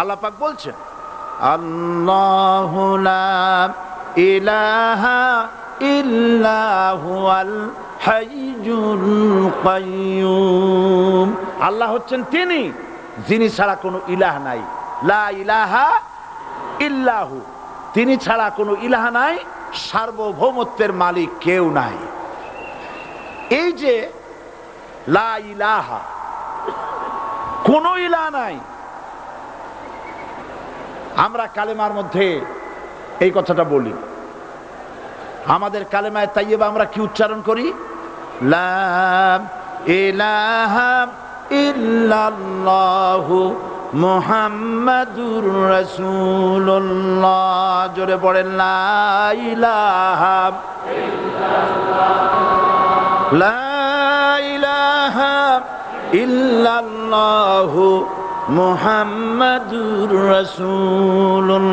আল্লাহ পাক বলছেন আল্লাহু লা ইলাহা ইল্লা হুয়াল হাইয়ুল কাইয়্যুম। আল্লাহ হচ্ছেন তিনি যিনি ছাড়া কোনো ইলাহ নাই। লা ইলাহা ইল্লাহু, তিনি ছাড়া কোনো ইলাহ নাই, সার্বভৌমত্বের মালিক কেউ নাই। এই যে লা ইলাহা, কোনো ইলাহ নাই, আমরা কালেমার মধ্যে এই কথাটা বলি। আমাদের কালেমায়ে তাইয়্যিবা আমরা কি উচ্চারণ করি? লা ইলাহা ইল্লাল্লাহু মুহাম্মাদুর রাসূলুল্লাহ। জোরে পড়েন লা ইলাহা ইল্লাল্লাহ, লা ইলাহা ইল্লাল্লাহু মুহাম্মাদুর রাসূলুল্লাহ।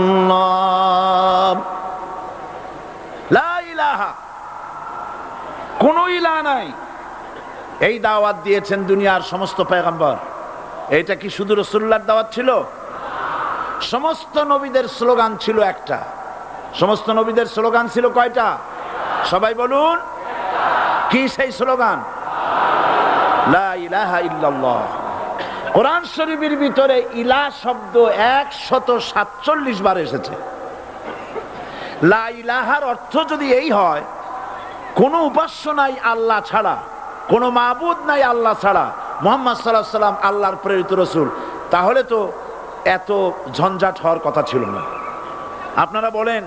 লা ইলাহা, কোনো ইলাহ নাই। এই দাওয়াত দিয়েছেন দুনিয়ার সমস্ত পয়গম্বর। এটা কি শুধু রাসূলুল্লাহর দাওয়াত ছিল? সমস্ত নবীদের স্লোগান ছিল একটা। সমস্ত নবীদের স্লোগান ছিল কয়টা? সবাই বলুন, কি সেই স্লোগান? লা ইলাহা ইল্লাল্লাহ। কোরআন শরীফের ভিতরে ইলাহ শব্দ 147 বার এসেছে। লা ইলাহার অর্থ যদি এই হয়, কোনো উপাস্য নাই আল্লাহ ছাড়া, কোনো মাবুদ নাই আল্লাহ ছাড়া, মুহাম্মদ সাল্লাল্লাহু আলাইহি ওয়াসাল্লাম আল্লাহর প্রেরিত রাসূল, তাহলে তো এত ঝঞ্ঝাট হওয়ার কথা ছিল না। আপনারা বলেন,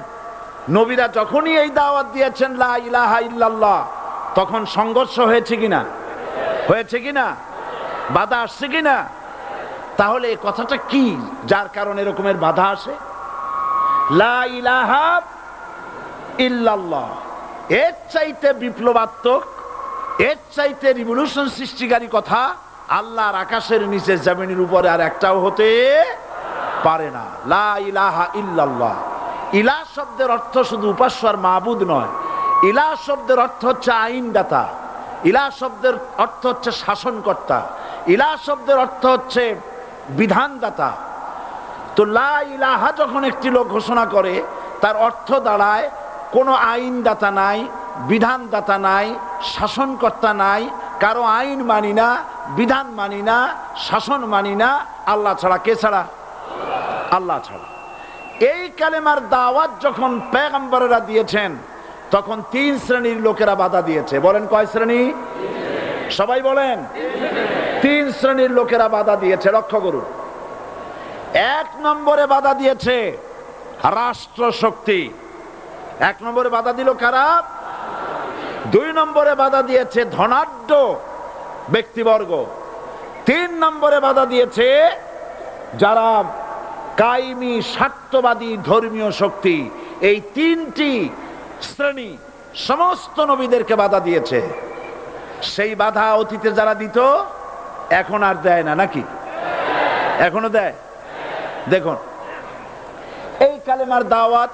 নবীরা যখনই এই দাওয়াত দিয়েছেন লা ইলাহা ইল্লাল্লাহ, তখন সংঘর্ষ হয়েছে কিনা? হয়েছে কিনা? বাধা আসছে কিনা? তাহলে এই কথাটা কি যার কারণে এরকমের বাধা আসে? লা ইলাহা ইল্লাল্লাহ, এর চাইতে বিপ্লবাত্মক, এর চাইতে রিভলিউশন সৃষ্টিকারী কথা আল্লাহর আকাশের নিচে জমিনের উপরে আর একটাও হতে পারে না। লা ইলাহা ইল্লাল্লাহ। ইলাহ শব্দের অর্থ শুধু উপাস্য আর মাবুদ নয়। ইলাহ শব্দের অর্থ হচ্ছে আইনদাতা, ইলাহ শব্দের অর্থ হচ্ছে শাসনকর্তা, ইলাহ শব্দের অর্থ হচ্ছে বিধানদাতা। তো লা ইলাহা যখন একটি লোক ঘোষণা করে, তার অর্থ দাঁড়ায় কোনো আইনদাতা নাই, বিধানদাতা নাই, শাসনকর্তা নাই, কারো আইন মানি না, বিধান মানি না, শাসন মানি না, আল্লাহ ছাড়া। কে ছাড়া? আল্লাহ ছাড়া। এই কালেমার দাওয়াত যখন পয়গম্বরেরা দিয়েছেন, তখন 3 শ্রেণীর লোকেরা বাধা দিয়েছে। বলেন কয় শ্রেণী? সবাই বলেন। 3 শ্রেণীর লোকেরা বাধা দিয়েছে। লক্ষ্য করুন। 1 নম্বরে বাধা দিয়েছে রাষ্ট্র শক্তি। 1 নম্বরে বাধা দিল কারা? 2 নম্বরে বাধা দিয়েছে ধনাঢ্য ব্যক্তিবর্গ। 3 নম্বরে বাধা দিয়েছে যারা কায়েমি স্বার্থবাদী ধর্মীয় শক্তি। এই 3টি শ্রেণী সমস্ত নবীদেরকে বাধা দিয়েছে। সেই বাধা অতীতে যারা দিত, এখন আর দেয় না নাকি? এখনো দেয়। দেখুন, এই কালেমার দাওয়াত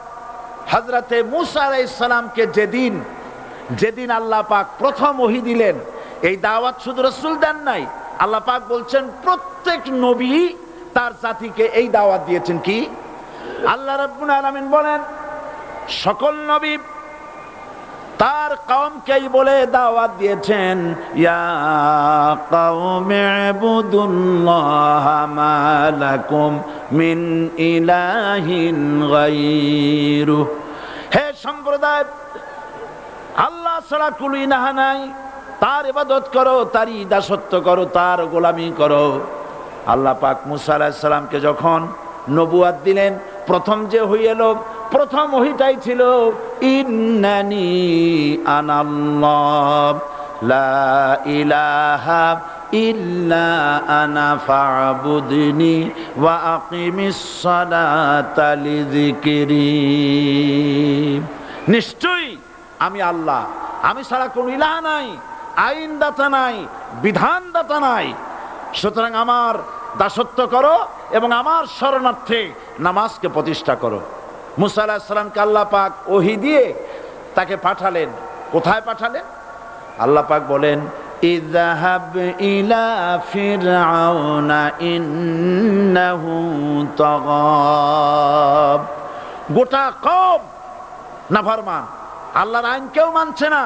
হযরতে মূসা আলাইহিস সালামকে যেদিন আল্লাহ পাক প্রথম ওহী দিলেন, এই দাওয়াত শুধু রাসূল দেন নাই। আল্লাহ পাক বলছেন প্রত্যেক নবী তার জাতিকে এই দাওয়াত দিয়েছেন। কি? আল্লাহ রাব্বুল আলামিন বলেন, সকল নবী তার কওমকেই বলে দাওয়াত দিয়েছেন, ইয়া কওমি ইবুদুল্লাহা মা লাকুম মিন ইলাহিন গায়রু। হে সম্প্রদায়, আল্লাহ ছাড়া কোনো ইলাহ নাই, তার ইবাদত করো, তারই দাসত্ব করো, তার গোলামি করো। আল্লাহ পাক মূসা আলাইহিস সালামকে যখন নবুয়াত দিলেন, প্রথম যে ওহী এলো, প্রথম ওহীটাই ছিল ইন্নানি আনাল্লাহ লা ইলাহা ইল্লা আনা ফা'বুদনি ওয়া আকিমিস সালাতা লিযিকরি। নিশ্চয়ই আমি আল্লাহ, আমি ছাড়া কোনো ইলাহ নাই, আইনদাতা নাই, বিধানদাতা নাই। সুতরাং আমার দাসত্ব করো এবং আমার শরণার্থে নামাজকে প্রতিষ্ঠা করো। মূসা আলাইহিস সালামকে আল্লাহ পাক ওহী দিয়ে তাকে পাঠালেন। কোথায় পাঠালেন? আল্লাহ পাক বলেন, ইযহাব ইলা ফিরআউনা ইন্নাহু তাগাব। গোটা কওম নাফরমান, আল্লাহর আইন কেউ মানছে না।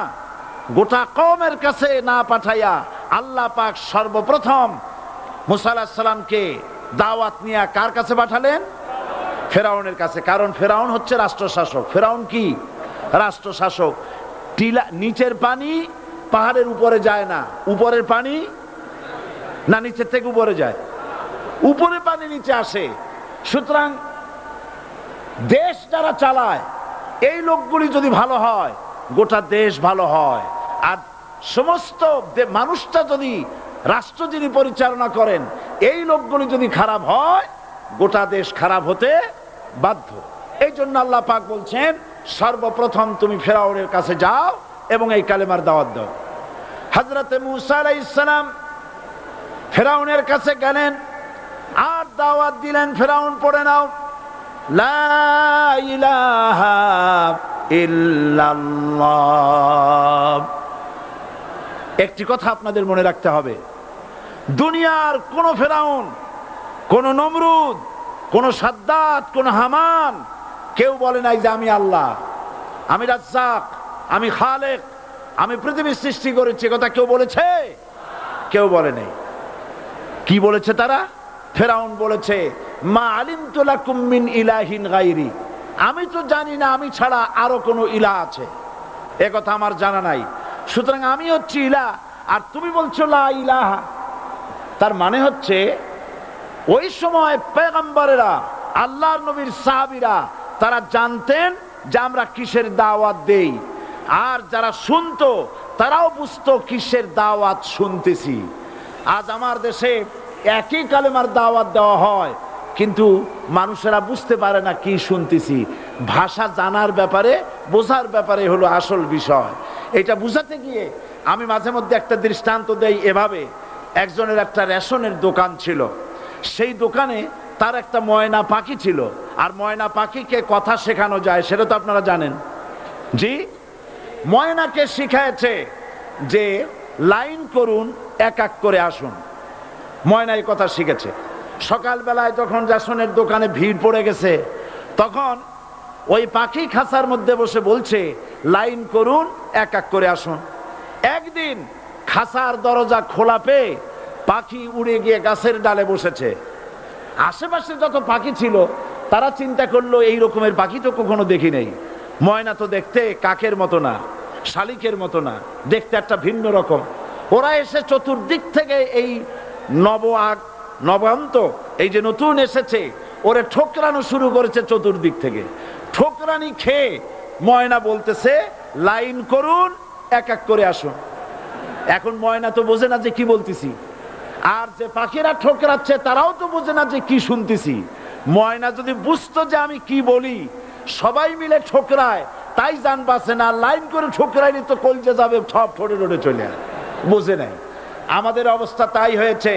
গোটা কওমের কাছে না পাঠাইয়া আল্লাহ পাক সর্বপ্রথম মুসা আলাইহিস সালামকে দাওয়াত নিয়ে কার কাছে পাঠালেন? ফেরাউনের কাছে। কারণ ফেরাউন হচ্ছে রাষ্ট্রশাসক। ফেরাউন কি? রাষ্ট্রশাসক। টিলা নিচের পানি পাহাড়ের উপরে যায় না, উপরের পানি না নিচের থেকে উপরে যায়? উপরে পানি নিচে আসে। সুতরাং দেশ যারা চালায় এই লোকগুলি যদি ভালো হয় গোটা দেশ ভালো হয়, আর সমস্ত মানুষটা যদি, রাষ্ট্র যিনি পরিচালনা করেন এই লোকগুলি যদি খারাপ হয় গোটা দেশ খারাপ হতে বাধ্য। এই জন্য আল্লাহ পাক বলছেন সর্বপ্রথম তুমি ফেরাউনের কাছে যাও এবং এই কালেমার দাওয়াত দাও। হযরতে মূসা আলাইহিস সালাম ফেরাউনের কাছে গেলেন আর দাওয়াত দিলেন, ফেরাউন পড়ে নাও লা ইলাহা ইল্লাল্লাহ। একটি কথা আপনাদের মনে রাখতে হবে, দুনিয়ার কোন ফেরাউন, কোন নমরুদ, কোন সাদ্দাত, কোন হামান কেউ বলে নাই যে আমি আল্লাহ, আমি রাজ্জাক, আমি খালেক, আমি পৃথিবীর সৃষ্টি করেছি। কথা কেউ বলেছে? কেউ বলে নাই। কি বলেছে তারা? ফেরাউন বলেছে মা আলিমতু লাকুম মিন ইলাহিন গায়রি, আমি তো জানি না আমি ছাড়া আরো কোন ইলাহ আছে, এ কথা আমার জানা নাই। সুতরাং আমি হচ্ছি ইলাহ আর তুমি বলছো লা ইলাহা। তার মানে হচ্ছে ওই সময় পয়গম্বরেরা, আল্লাহর নবীর সাহাবীরা তারা জানতেন যে আমরা কিসের দাওয়াত দেই, আর যারা শুনতো তারাও বুঝতো কিসের দাওয়াত শুনতেছি। আজ আমার দেশে একই কালেমার দাওয়াত দেওয়া হয় কিন্তু মানুষেরা বুঝতে পারে না কি শুনতেছি। ভাষা জানার ব্যাপারে, বোঝার ব্যাপারে হলো আসল বিষয়। এটা বুঝাতে গিয়ে আমি মাঝে মধ্যে একটা দৃষ্টান্ত দেই এভাবে। একজনের একটা রেশনের দোকান ছিল, সেই দোকানে তার একটা ময়না পাখি ছিল। আর ময়না পাখিকে কথা শেখানো যায় সেটা তো আপনারা জানেন। জি, ময়নাকে শিখায়েছে যে লাইন করুন, এক এক করে আসুন। ময়না এই কথা শিখেছে। সকালবেলায় যখন রেশনের দোকানে ভিড় পড়ে গেছে তখন ওই পাখি খাঁচার মধ্যে বসে বলছে লাইন করুন, এক এক করে আসুন। একদিন খাঁচার দরজা খোলা পেয়ে পাখি উড়ে গিয়ে গাছের ডালে বসেছে। আশেপাশে যত পাখি ছিল তারা চিন্তা করলো এই রকমের পাখি তো কখনো দেখি নেই। ময়না তো দেখতে কাকের মতো না, শালিকের মতো না, দেখতে একটা ভিন্ন রকম। ওরা এসে চতুর্দিক থেকে এই নবান্ত, এই যে নতুন এসেছে, ওরে ঠোকরানো শুরু করেছে চতুর্দিক থেকে। ঠোকরানি খেয়ে ময়না বলতেছে লাইন করুন, এক এক করে আসুন। এখন ময়না তো বোঝে না যে কি বলতেছি, আর যে পাখিরা ঠোকরাচ্ছে তারাও তো বোঝে না যে কি শুনতেছি। ময়না যদি বুঝতো যে আমি কি বলি, সবাই মিলে ঠোকরায়, তাই জান বাঁচে না। লাইন করে ঠোকরাইনি তো কলজে যাবে, সব ঠোঁটে ঠোঁটে চলে, বোঝে নাই। আমাদের অবস্থা তাই হয়েছে।